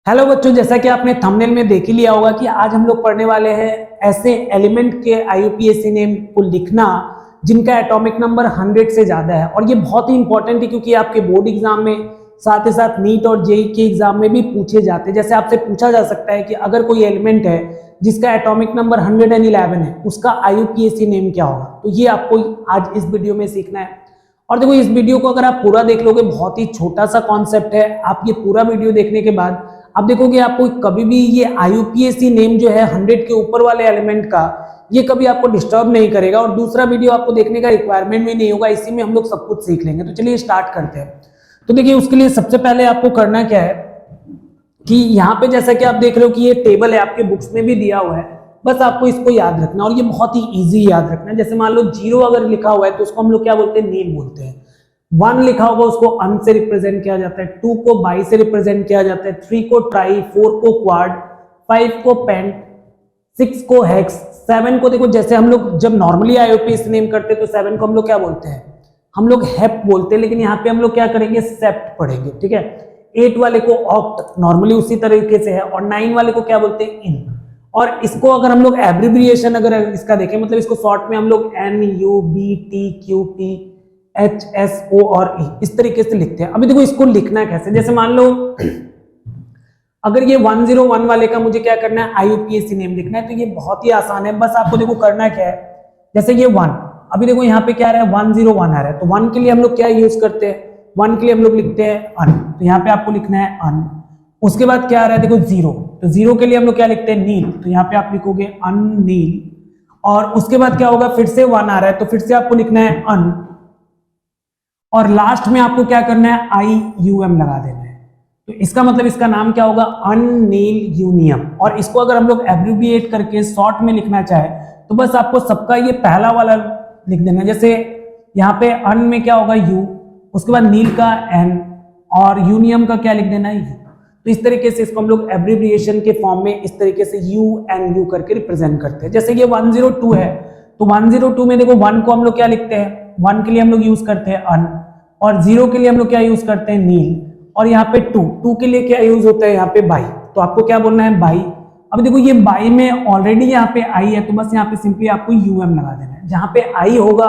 Hello बच्चों, जैसा कि आपने थंबनेल में देख ही लिया होगा कि आज हम लोग पढ़ने वाले हैं ऐसे एलिमेंट के आईयूपीएसी नेम को लिखना जिनका एटॉमिक नंबर 100 से ज्यादा है। और ये बहुत ही इंपॉर्टेंट है क्योंकि आपके बोर्ड एग्जाम में साथ ही साथ नीट और जेईई के एग्जाम में भी पूछे जाते हैं। जैसे आपसे पूछा जा सकता है कि अगर कोई एलिमेंट है जिसका एटॉमिक नंबर 111 है, उसका आईयूपीएसी नेम क्या होगा। तो ये आपको आज इस वीडियो में सीखना है। और देखो, इस वीडियो को अगर आप पूरा देख लोगे, बहुत ही छोटा सा कॉन्सेप्ट है। आप ये पूरा वीडियो देखने के बाद आप देखोगे आपको कभी भी ये आईयूपीएसी नेम जो है 100 के ऊपर वाले एलिमेंट का, ये कभी आपको डिस्टर्ब नहीं करेगा और दूसरा वीडियो आपको देखने का रिक्वायरमेंट भी नहीं होगा। इसी में हम लोग सब कुछ सीख लेंगे। तो चलिए स्टार्ट करते हैं। तो देखिए, उसके लिए सबसे पहले आपको करना क्या है कि यहाँ पे जैसा कि आप देख रहे हो कि ये टेबल है, आपके बुक्स में भी दिया हुआ है। बस आपको इसको याद रखना और ये बहुत ही इजी याद रखना है। जैसे मान लो 0 अगर लिखा हुआ है तो उसको हम लोग क्या बोलते हैं, नील बोलते हैं। 1 लिखा होगा उसको अन से रिप्रेजेंट किया जाता है, 2 को बाई से रिप्रेजेंट किया जाता है, 3 को ट्राई, 4 को क्वाड, 5 को पेंट, 6 को हेक्स, 7 को देखो, जैसे हम लोग जब नॉर्मली आईयूपीएसी नेम करते हैं तो 7 को हम लोग क्या बोलते हैं, हम लोग हेप बोलते हैं, लेकिन यहाँ पे हम लोग क्या करेंगे, सेप्ट पढ़ेंगे। ठीक है। 8 वाले को ऑक्ट, नॉर्मली उसी तरीके से है। और 9 वाले को क्या बोलते हैं, इन। और इसको अगर हम लोग एब्रिविएशन अगर इसका देखें, मतलब इसको शॉर्ट में हम लोग NUBTQP HSO और E इस तरीके से लिखते हैं। अभी देखो, इसको लिखना कैसे, जैसे मान लो अगर ये 101 वाले का मुझे क्या करना है, आईयूपीएसी नेम लिखना है, तो ये बहुत ही आसान है। बस आपको देखो करना क्या है, जैसे ये 1, अभी देखो यहाँ पे क्या आ रहा है, 101 आ रहा है, तो 1 के लिए हम लोग क्या यूज करते हैं, 1 के लिए हम लोग लिखते हैं अन, तो यहाँ पे आपको लिखना है अन। उसके बाद क्या आ रहा है, देखो 0, तो 0 के लिए हम लोग क्या लिखते हैं, नील, तो यहाँ पे आप लिखोगे अन नील। और उसके बाद क्या होगा, फिर से 1 आ रहा है, तो फिर से आपको लिखना है अन। और लास्ट में आपको क्या करना है, IUM लगा देना है। तो इसका मतलब इसका नाम क्या होगा, अननील यूनियम। और इसको अगर हम लोग एब्रिविएट करके शॉर्ट में लिखना चाहे तो बस आपको सबका ये पहला वाला लिख देना। जैसे यहाँ पे अन में क्या होगा, U, उसके बाद नील का N और यूनियम का क्या लिख देना है, U। तो इस तरीके से इसको हम लोग एब्रिविएशन के फॉर्म में इस तरीके से UNU करके रिप्रेजेंट करते हैं। जैसे ये 102 है, तो 102 में देखो 1 को हम लोग क्या लिखते हैं, 1 के लिए हम लोग यूज करते हैं अन, और 0 के लिए हम लोग क्या यूज करते हैं, नील। और यहाँ पे 2 के लिए क्या यूज होता है, यहाँ पे बाई, तो आपको क्या बोलना है, बाई। अब देखो ये बाई में ऑलरेडी यहाँ पे आई है, तो बस यहाँ पे सिंपली आपको UM लगा देना है। जहां पे आई होगा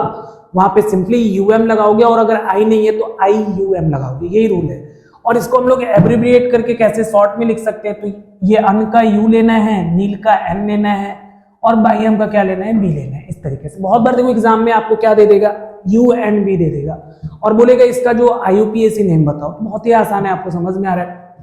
वहां पे सिंपली UM लगाओगे, और अगर आई नहीं है तो IUM लगाओगे, यही रूल है। और इसको हम लोग एब्रिविएट करके कैसे शॉर्ट में लिख सकते हैं, तो ये अन का U लेना है, नील का N लेना है, और बाई का क्या लेना है, B लेना है। इस तरीके से बहुत बार देखो एग्जाम में आपको क्या दे देगा, UNB दे देगा और बोलेगा इसका जो आईयूपीएसी नेम बताओ। बहुत ही आसान है, आपको समझ में आ रहा है।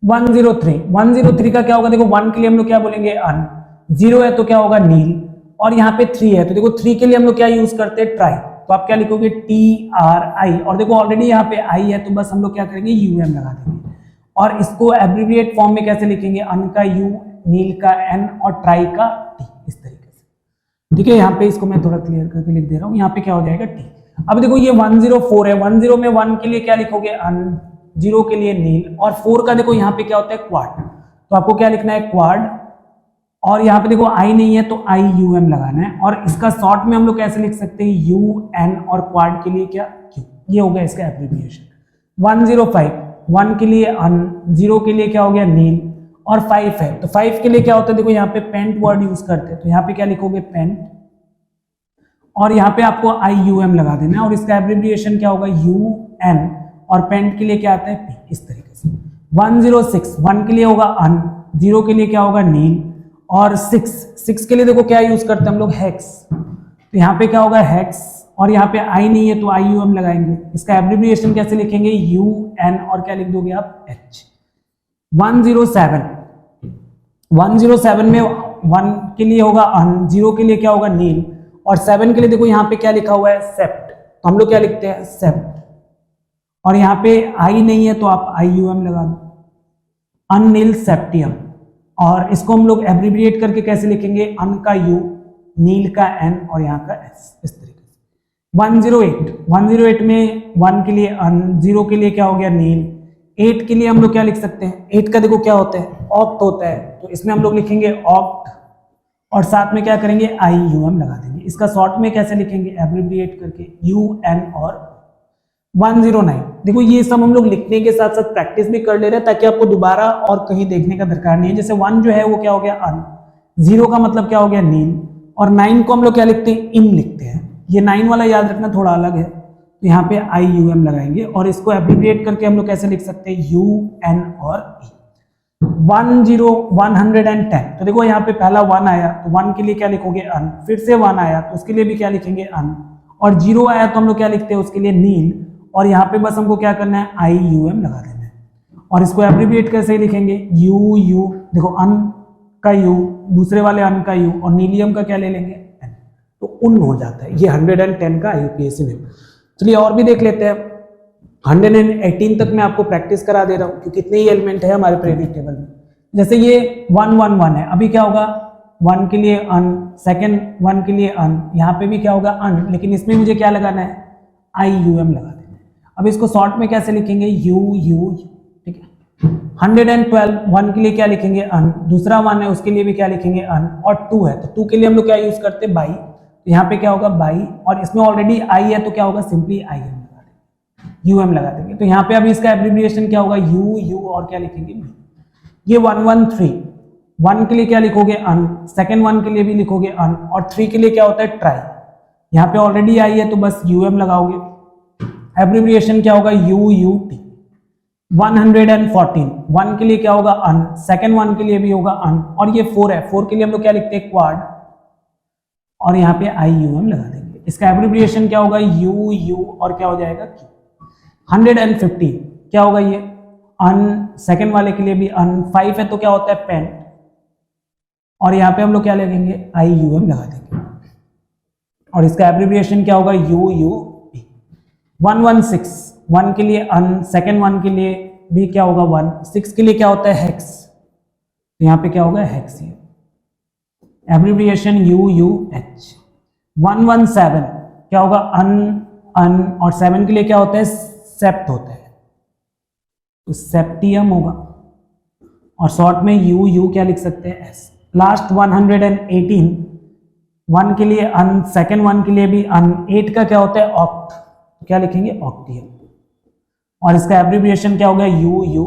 103 का क्या होगा, देखो 1 के लिए हम लोग क्या बोलेंगे, अन, 0 है तो क्या होगा, नील, और यहाँ पे 3 है तो देखो 3 के लिए हम लोग क्या यूज करते हैं, ट्राई, तो आप क्या लिखोगे, TRI। और देखो ऑलरेडी यहाँ पे आई है तो बस हम लोग क्या करेंगे, UM लगा देंगे। और इसको एब्रिविएट फॉर्म में कैसे लिखेंगे, अन का U, नील का N और ट्राई का T, इस तरीके से। ठीक है, यहाँ पे इसको मैं थोड़ा क्लियर करके लिख दे रहा हूँ। यहाँ पे क्या हो जाएगा, T। अब देखो ये 104 है, 10 में 1 के लिए क्या लिखोगे, अन, 0 के लिए नील, और 4 का देखो यहाँ पे क्या होता है, क्वाड, तो आपको क्या लिखना है, क्वाड। और यहाँ पे देखो आई नहीं है तो IUM लगाना है। और इसका शॉर्ट में हम लोग कैसे लिख सकते हैं, UN, और क्वाड के लिए क्या, Q। ये हो गया इसका एब्रिविएशन। 105, 1 के लिए अन, 0 के लिए क्या हो गया, नील, और 5 है तो 5 के लिए क्या होता है, देखो यहाँ पे पेंट वर्ड यूज करते हैं, तो यहाँ पे क्या लिखोगे, पेंट, और यहाँ पे आपको IUM लगा देना है। और इसका एब्रिविएशन क्या होगा, UN, और पेंट के लिए क्या आता है, P, इस तरीके से। 106, 1 के लिए होगा अन, 0 के लिए क्या होगा, नील, और 6 के लिए देखो क्या यूज करते हैं हम लोग, हेक्स, तो यहाँ पे क्या होगा, हेक्स, और यहाँ पे आई नहीं है तो IUM लगाएंगे। इसका एब्रिविएशन कैसे लिखेंगे, UN, और क्या लिख दोगे आप, H। 107 में 1 के लिए होगा अन, 0 के लिए क्या होगा, नील, और 7 के लिए देखो यहाँ पे क्या लिखा हुआ है, सेप्ट, तो हम लोग क्या लिखते हैं, सेप्ट। और यहाँ पे आई नहीं है तो आप IUM लगा दो, अननील सेप्टियम। और इसको हम लोग एब्रिविएट करके कैसे लिखेंगे, अन का U, नील का N, और यहाँ का S, इस तरीके से। 108 में 1 के लिए अन, 0 के लिए क्या हो गया, नील, 8 के लिए हम लोग क्या लिख सकते हैं, 8 का देखो क्या होता है, ऑक्ट होता है, तो इसमें हम लोग लिखेंगे ऑक्ट, और साथ में क्या करेंगे, IUM लगा देंगे। इसका शॉर्ट में कैसे लिखेंगे, एब्रिविएट करके UN और 109। देखो ये सब हम लोग लिखने के साथ साथ प्रैक्टिस भी कर ले रहे हैं ताकि आपको दोबारा और कहीं देखने का दरकार नहीं है। जैसे 1 जो है वो क्या हो गया अन, 0 का मतलब क्या हो गया नील, और 9 को हम लोग क्या लिखते हैं इन लिखते हैं। ये 9 वाला याद रखना थोड़ा अलग है, तो यहाँ पे IUM लगाएंगे और इसको एब्रिविएट करके हम लोग कैसे लिख सकते हैं UN और E। 110 तो देखो यहाँ पे पहला 1 आया तो 1 के लिए क्या लिखोगे अन, फिर से 1 आया तो उसके लिए भी क्या लिखेंगे अन, और 0 आया तो हम लोग क्या लिखते हैं उसके लिए नील, और यहाँ पे बस हमको क्या करना है IUM लगा देना है। और इसको एब्रिविएट कैसे लिखेंगे UU, देखो अन का U, दूसरे वाले अन का U, और नीलियम का क्या ले लेंगे N, तो उन हो जाता है। ये 110 का IUPAC नेम। चलिए और भी देख लेते हैं। 118 तक मैं आपको प्रैक्टिस करा दे रहा हूँ क्योंकि कितने ही एलिमेंट है हमारे पीरियोडिक टेबल में। जैसे ये 111 है, अभी क्या होगा 1 के लिए अन, सेकेंड 1 के लिए अन, यहाँ पे भी क्या होगा अन, लेकिन इसमें मुझे क्या लगाना है IUM लगा देना है। अब इसको शॉर्ट में कैसे लिखेंगे UU, ठीक है। 112 1 के लिए क्या लिखेंगे अन, दूसरा 1 है उसके लिए भी क्या लिखेंगे अन, और 2 है तो 2 के लिए हम लोग क्या यूज करते हैं बाई, तो यहाँ पे क्या होगा बाई, और इसमें ऑलरेडी I है तो क्या होगा सिंपली IM लगा देंगे, UM लगा देंगे। तो यहाँ पे अभी इसका एब्रिविएशन क्या होगा UU और क्या लिखेंगे B। ये 113 1 के लिए क्या लिखोगे अन, सेकेंड 1 के लिए भी लिखोगे अन, और 3 के लिए क्या होता है ट्राई, यहाँ पे ऑलरेडी I है तो बस UM लगाओगे, एब्रिविएशन क्या होगा UUT। 114 1 के लिए क्या होगा अन, सेकेंड 1 के लिए भी होगा अन, और ये 4 है 4 के लिए हम लोग क्या लिखते हैं क्वाड, और यहाँ पे IUM लगा देंगे। इसका एब्रिविएशन क्या होगा UU और क्या हो जाएगा Q। 115 क्या होगा ये अन, सेकेंड वाले के लिए भी अन, 5 है तो क्या होता है पेन, और यहाँ पे हम लोग क्या लगेंगे IUM लगा देंगे, और इसका एब्रिविएशन क्या होगा UUP। 116 1 के लिए अन, सेकेंड 1 के लिए भी क्या होगा 1, 6 के लिए क्या होता है हेक्स, तो यहाँ पे क्या होगा हेक्स, ये एब्रिविएशन UUH। 117 क्या होगा अन अन, और 7 के लिए क्या होता है सेप्ट होता है तो सेप्टियम होगा, और शॉर्ट में UU क्या लिख सकते हैं S। लास्ट 118 1 के लिए अन, सेकेंड 1 के लिए भी अन, 8 का क्या होता है ऑक्ट, तो क्या लिखेंगे ऑक्टियम, और इसका एब्रिविएशन क्या होगा UU।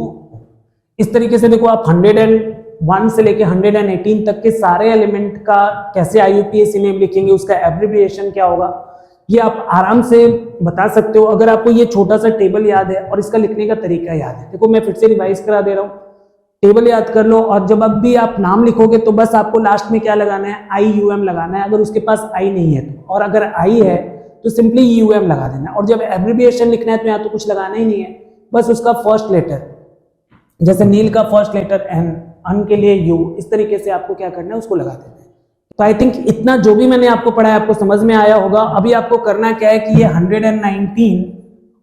इस तरीके से देखो आप 101 से लेके 118 तक के सारे एलिमेंट का कैसे IUPAC नेम लिखेंगे, उसका एब्रिविएशन क्या होगा, ये आप आराम से बता सकते हो अगर आपको ये छोटा सा टेबल याद है और इसका लिखने का तरीका याद है। देखो मैं फिर से रिवाइज करा दे रहा हूँ, टेबल याद कर लो, और जब अब भी आप नाम लिखोगे तो बस आपको लास्ट में क्या लगाना है IUM लगाना है, अगर उसके पास I नहीं है तो, और अगर I है तो सिंपली UM लगा देना, और जब एब्रिविएशन लिखना है तो यहाँ तो कुछ लगाना ही नहीं है, बस उसका फर्स्ट लेटर, जैसे नील का फर्स्ट लेटर N, अन के लिए U, इस तरीके से आपको क्या करना है उसको लगा देना है। तो आई थिंक इतना जो भी मैंने आपको पढ़ाया आपको समझ में आया होगा। अभी आपको करना क्या है कि ये 119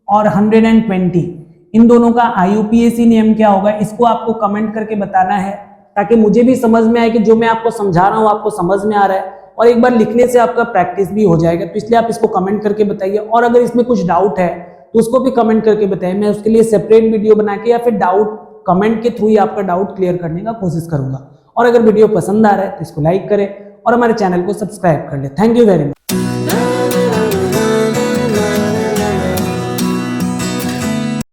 और 120 इन दोनों का IUPAC नेम क्या होगा, इसको आपको कमेंट करके बताना है, ताकि मुझे भी समझ में आए कि जो मैं आपको समझा रहा हूँ आपको समझ में आ रहा है, और एक बार लिखने से आपका प्रैक्टिस भी हो जाएगा। तो इसलिए आप इसको कमेंट करके बताइए, और अगर इसमें कुछ डाउट है तो उसको भी कमेंट करके बताइए, मैं उसके लिए सेपरेट वीडियो बना के या फिर डाउट कमेंट के थ्रू ही आपका डाउट क्लियर करने का कोशिश करूंगा। और अगर वीडियो पसंद आ रहा है तो इसको लाइक करें और हमारे चैनल को सब्सक्राइब कर ले। Thank you very much.